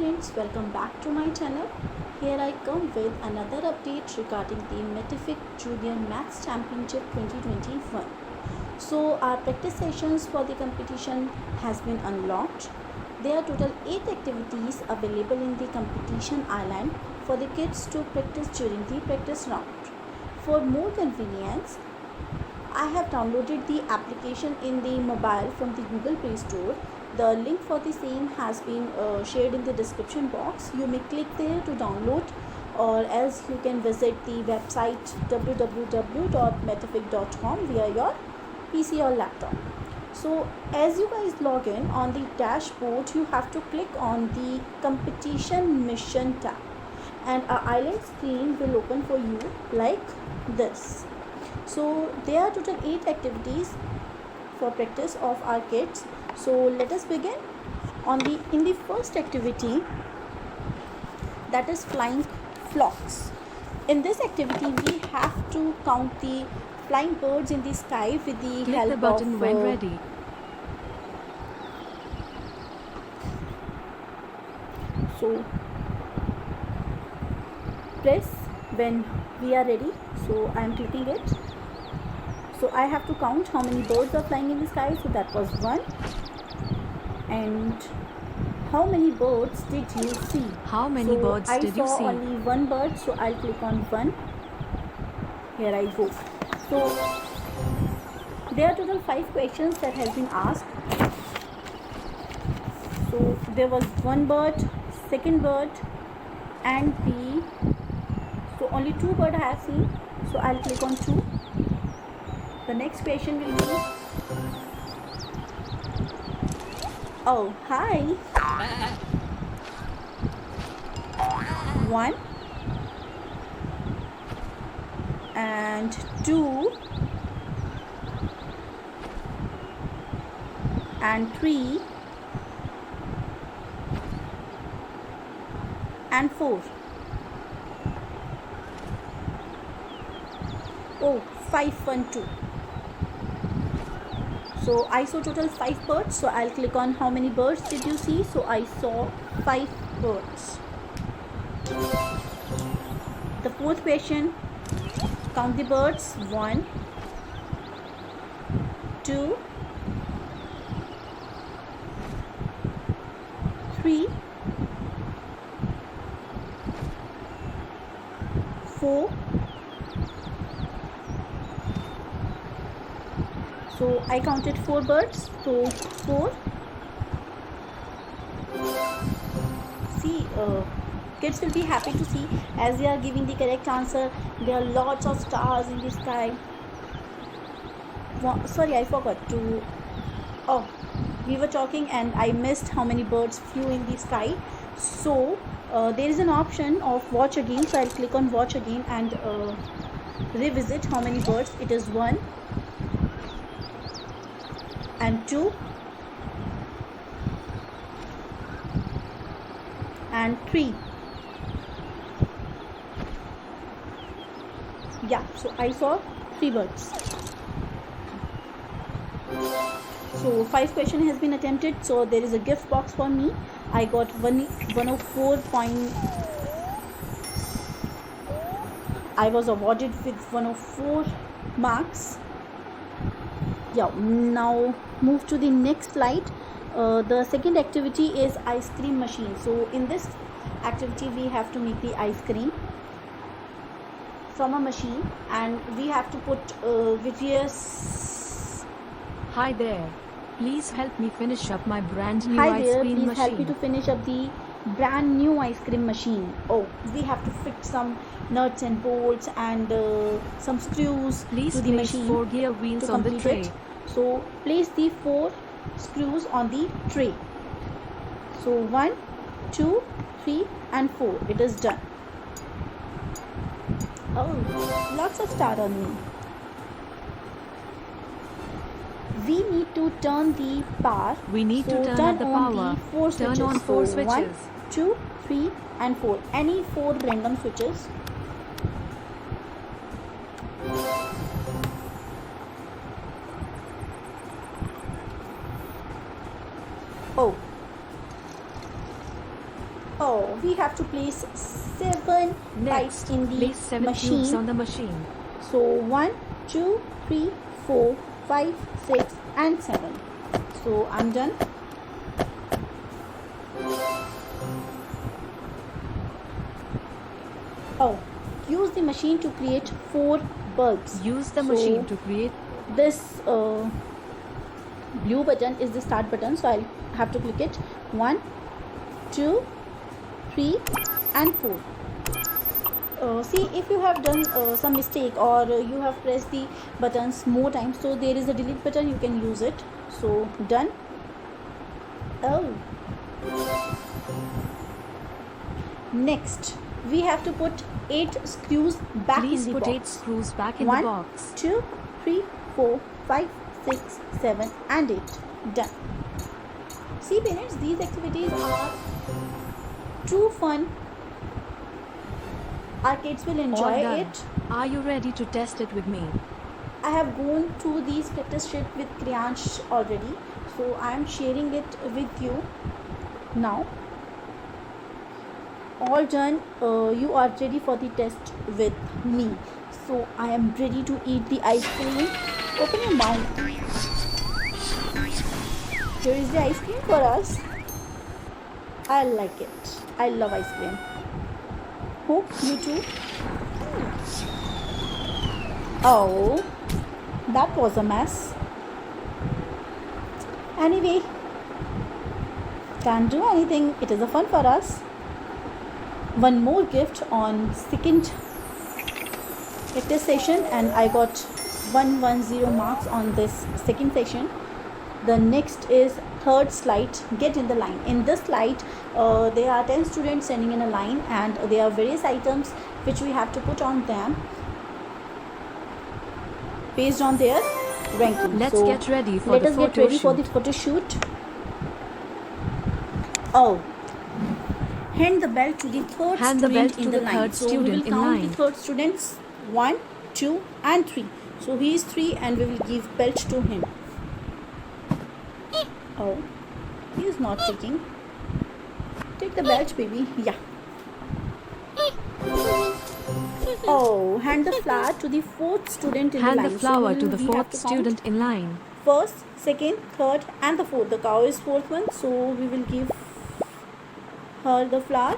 students, welcome back to my channel. Here I come with another update regarding the Metific Junior Maths Championship 2021. So our practice sessions for the competition has been unlocked. There are total 8 activities available in the competition island for the kids to practice during the practice round. For more convenience, I have downloaded the application in the mobile from the Google Play Store. The link for the same has been shared in the description box. You may click there to download, or else you can visit the website www.metific.com via your PC or laptop. So as you guys log in on the dashboard, you have to click on the competition mission tab and an island screen will open for you like this. So there are total 8 activities for practice of our kids. So let us begin. In the first activity, that is flying flocks. In this activity, we have to count the flying birds in the sky with the Click help the button of when ready. So press when we are ready. So I am clicking it. So I have to count how many birds are flying in the sky. So that was 1. And how many birds did you see? How many birds did you I saw see? only 1 bird, so I'll click on 1. Here I go. So there are total 5 questions that has been asked. So there was 1 bird, second bird, and so only 2 bird I have seen. So I'll click on 2. The next question will be, oh hi, 1 and 2 and 3 and 4. Oh, 5, 1, 2. So I saw total 5 birds. So I'll click on how many birds did you see. So I saw 5 birds. The fourth question, count the birds. 1, 2, 3, 4. So I counted 4 birds. So 4. See, kids will be happy to see as they are giving the correct answer. There are lots of stars in the sky. Sorry, I forgot to. Oh, we were talking and I missed how many birds flew in the sky. So there is an option of watch again. So I'll click on watch again and revisit how many birds. It is 1 and 2 and 3. Yeah, so I saw 3 birds. So 5 question has been attempted. So there is a gift box for me. I got 104 point. I was awarded with 104 marks. Yeah, now move to the next slide. The second activity is ice cream machine. So in this activity we have to make the ice cream from a machine and we have to put various. Hi there. Please help me finish up my brand new Hi ice there, cream please machine. help me to finish up the brand new ice cream machine. Oh, we have to fit some nuts and bolts and some screws Please to the place machine 4 gear wheels to on the complete tray. it. So place the 4 screws on the tray. So 1, 2, 3 and 4. It is done. Oh, lots of star on me. We need to turn the power. We need to turn up the on power. the 4 switches. Turn on 4 So 1, switches. 2, 3 and 4. Any 4 random switches. Oh, Oh, we have to place 7 pipes Next, in the place 7 machine. tubes on the machine. So 1, 2, 3, 4, 5, 6 and 7. So I'm done. Oh, use the machine to create 4 bulbs. Use the So machine to create. this blue button is the start button, so I'll have to click it. 1, 2, 3 and 4. See, if you have done some mistake or you have pressed the buttons more times, so there is a delete button, you can use it. So done. Oh, next we have to put 8 screws back Please in the put box. 8 screws back in 1, the box. 2, 3, 4, 5, 6, 7 and 8. Done. See parents, these activities are too fun. Our kids will All enjoy done. it. Are you ready to test it with me? I have gone through these practice sheet with Kriyansh already, so I am sharing it with you now. All done. You are ready for the test with me. So I am ready to eat the ice cream. Open your mouth. Here is the ice cream for us. I like it. I love ice cream. Hope you too. Oh, that was a mess. Anyway, can't do anything. It is a fun for us. One more gift on second practice session, and I got 110 marks on this second session. The next is third slide, get in the line. In this slide, there are 10 students standing in a line, and there are various items which we have to put on them based on their ranking. Let's So get ready for let the us photo get ready for shoot. the photo shoot. Oh, hand the belt to the third Hand the student belt in to the the line. third So we will student in count line. the third students 1, 2 and 3. So he is 3 and we will give belt to him. Oh, he is not taking. Take the belt, baby. Yeah. Oh, hand the flower to the fourth student in Hand the the line. flower So to the we have fourth to count student in line. first, second, third and the fourth. The cow is fourth one, so we will give her the flower.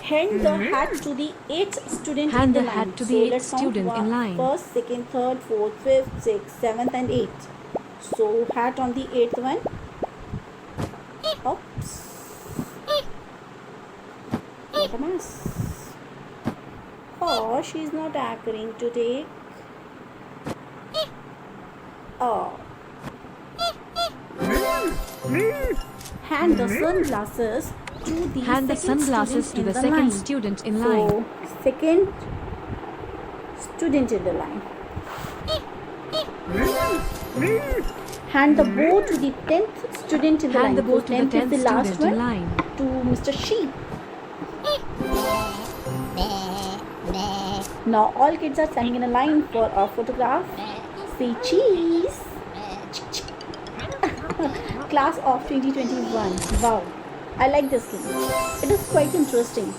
Hand the hat to the eighth student Hand in the the line. hat to the So eighth let's count student in line. First, second, third, fourth, fifth, sixth, seventh and eighth. So hat on the eighth one. Oops. What a mess. Oh, she's not agreeing to take. Oh. Hand the sunglasses to the Hand the second sunglasses student to in the the second line. student in line. So, second student in the line. Hand the bow to the 10th student in the line. Hand the bow So to the 10th is 10th the last student in one. line. To Mr. Sheep. Now all kids are standing in a line for a photograph. Say cheese. Class of 2021. Wow, I like this game. It is quite interesting.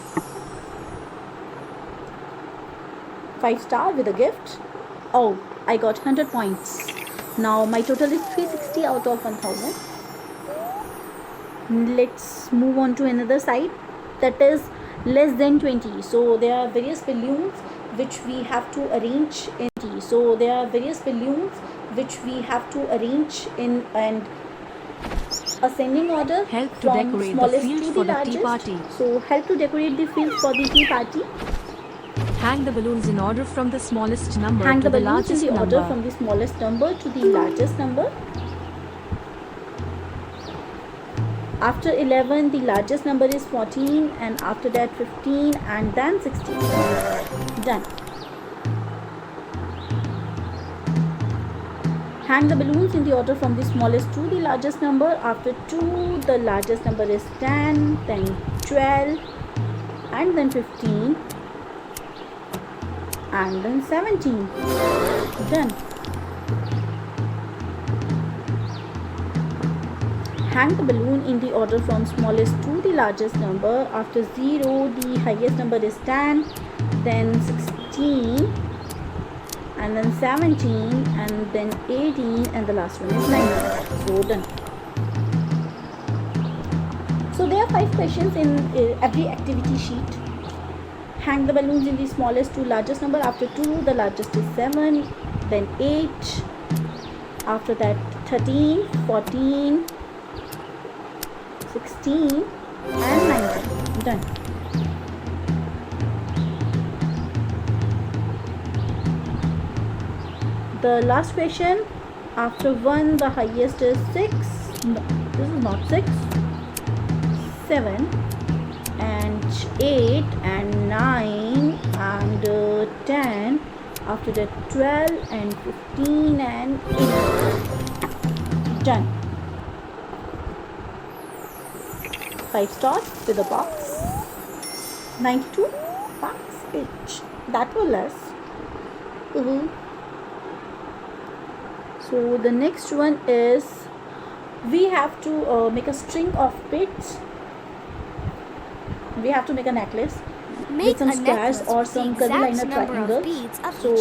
5-star with a gift. Oh, I got 100 points. Now my total is 360 out of 1000. Let's move on to another side, that is less than 20. So there are various balloons which we have to arrange in and ascending order Help to from decorate the smallest field to for the the tea largest. party. So help to decorate the field for the tea party. Hang the balloons in order from the smallest number Hang to the the balloons in largest the order number. from the smallest number to the largest number. After 11, the largest number is 14, and after that 15, and then 16. Done. Hang the balloons in the order from the smallest to the largest number. After 2, the largest number is 10, then 12, and then 15, and then 17. Done. Hang the balloon in the order from smallest to the largest number. After 0, the highest number is 10, then 16, and then 17, and then 18, and the last one is 19. So done. So there are 5 questions in every activity sheet. Hang the balloons in the smallest to largest number. After 2, the largest is 7, then 8, after that 13, 14, 16, and 19. Done. The last question, after 1, the highest is 6. No, this is not 6. 7 and 8 and 9 and 10. After that 12 and 15 and 18. Done. 5 stars with a box. 92 bucks each. That was less. So the next one is, we have to make a string of bits. We have to make a necklace with some squares or some curvilinear triangles. So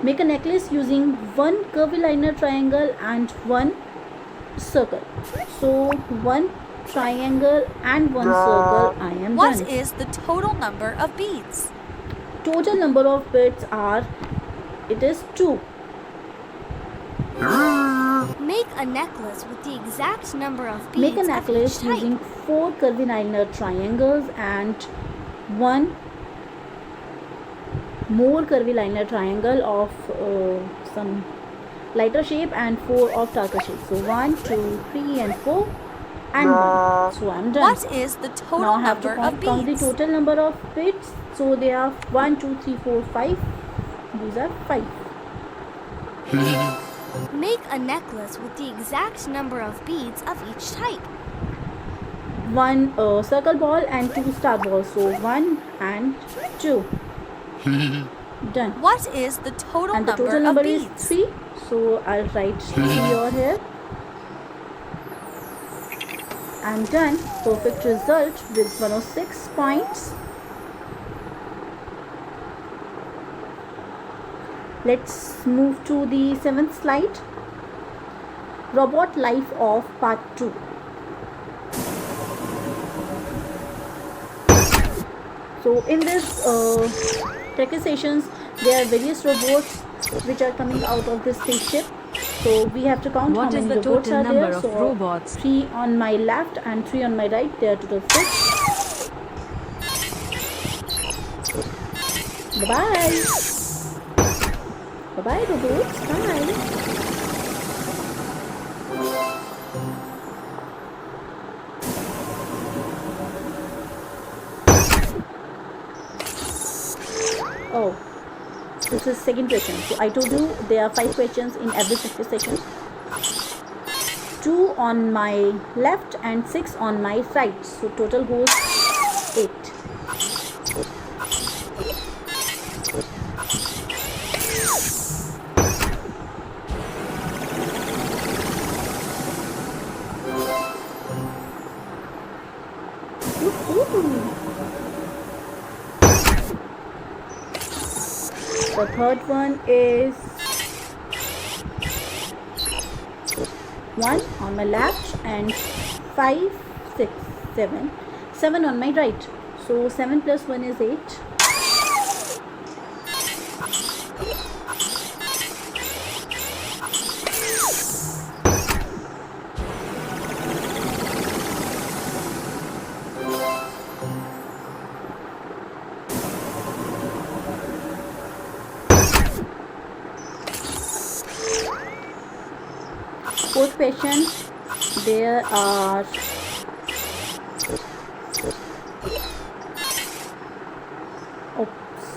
make a necklace using one curvilinear triangle and one circle. So one triangle and one circle. I am What done. is the total number of beads? Total number of bits are, it is 2. Make a necklace with the exact number of beads Make a of necklace each type. using 4 curvilinear triangles and one more curvilinear triangle of some lighter shape and 4 of darker shape. So 1, 2, 3 and 4 and 1. So I'm done. What is the total Now I have to number of count the beads? total number of bits. So they are 1, 2, 3, 4, 5. These are 5. Make a necklace with the exact number of beads of each type. 1 circle ball and 2 star balls. So 1 and 2. Done. What is the total And the number total number of is beads? 3. So I'll write 3 over here. I'm done. Perfect result with 106 points. Let's move to the 7th slide. Robot life of part 2. So in this practice sessions, there are various robots which are coming out of this spaceship. So we have to count What how is many the robots total are number there. of So robots? 3 on my left and 3 on my right. There are total 6. Bye-bye. Bye-bye robots. Bye. Oh, this is second question. So I told you there are 5 questions in every practice session. 2 on my left and 6 on my right. So total goes 8. The third one is 1 on my left and 5, 6, 7. 7 on my right. So 7 plus 1 is 8. Fourth question, there are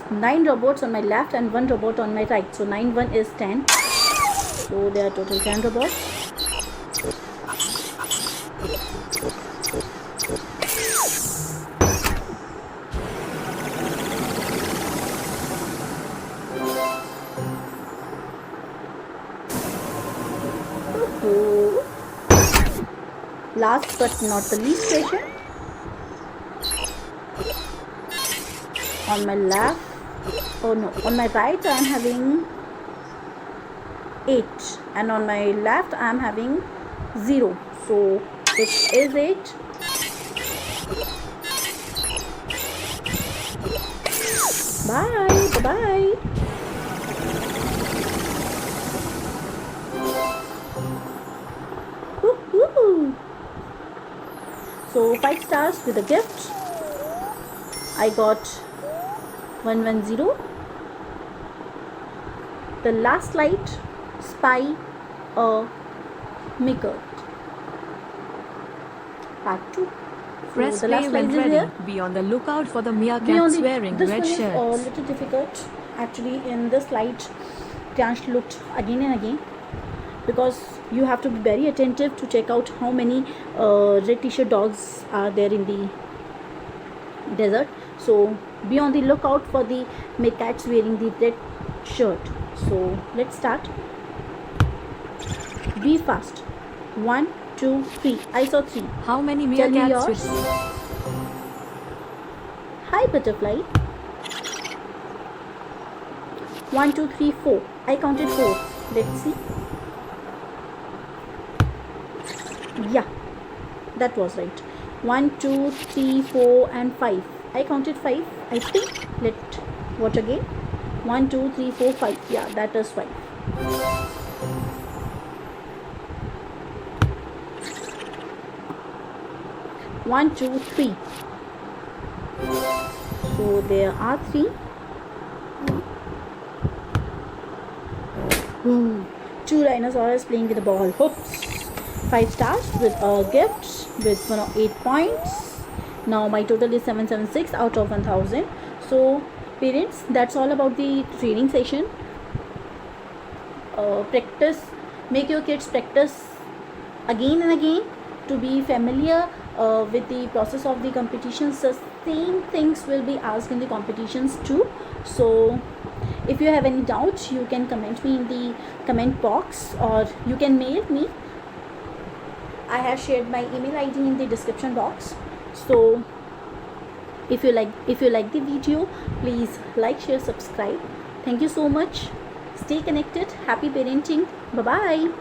9 robots on my left and 1 robot on my right. So 9 1 is 10. So there are total 10 robots. Last last but not the least question. On my left, oh no, on my right I am having 8, and on my left I am having 0. So it is 8. Bye. Bye-bye. Woohoo! So 5 stars with a gift. I got 110. The last light, spy a maker. Part 2. Press the play last when slide is ready. here. Be on the lookout for the Beyond meerkats wearing this red one is a shirts. little difficult. Actually, in this slide, Priyansh looked again and again, because you have to be very attentive to check out how many red t-shirt dogs are there in the desert. So be on the lookout for the meerkats wearing the red shirt. So let's start. Be fast. 1, 2, 3. I saw 3. How many Tell me meerkats yours. with Hi butterfly. 1, 2, 3, 4. I counted 4. Let's see. Yeah, that was right. 1, 2, 3, 4 and 5. I counted 5. I think. Let's watch again. 1, 2, 3, 4, 5. Yeah, that is 5. One, two, 3. So there are 3. Ooh, 2 rhinoceros playing with the ball. Hoops. 5 stars with a gift with 8 points. Now my total is 776 out of 1000. So parents, that's all about the training session. Practice, make your kids practice again and again to be familiar with the process of the competitions. The same things will be asked in the competitions too. So if you have any doubts, you can comment me in the comment box, or you can mail me. I have shared my email ID in the description box. So if you like the video, please like, share, subscribe. Thank you so much. Stay connected. Happy parenting. Bye bye.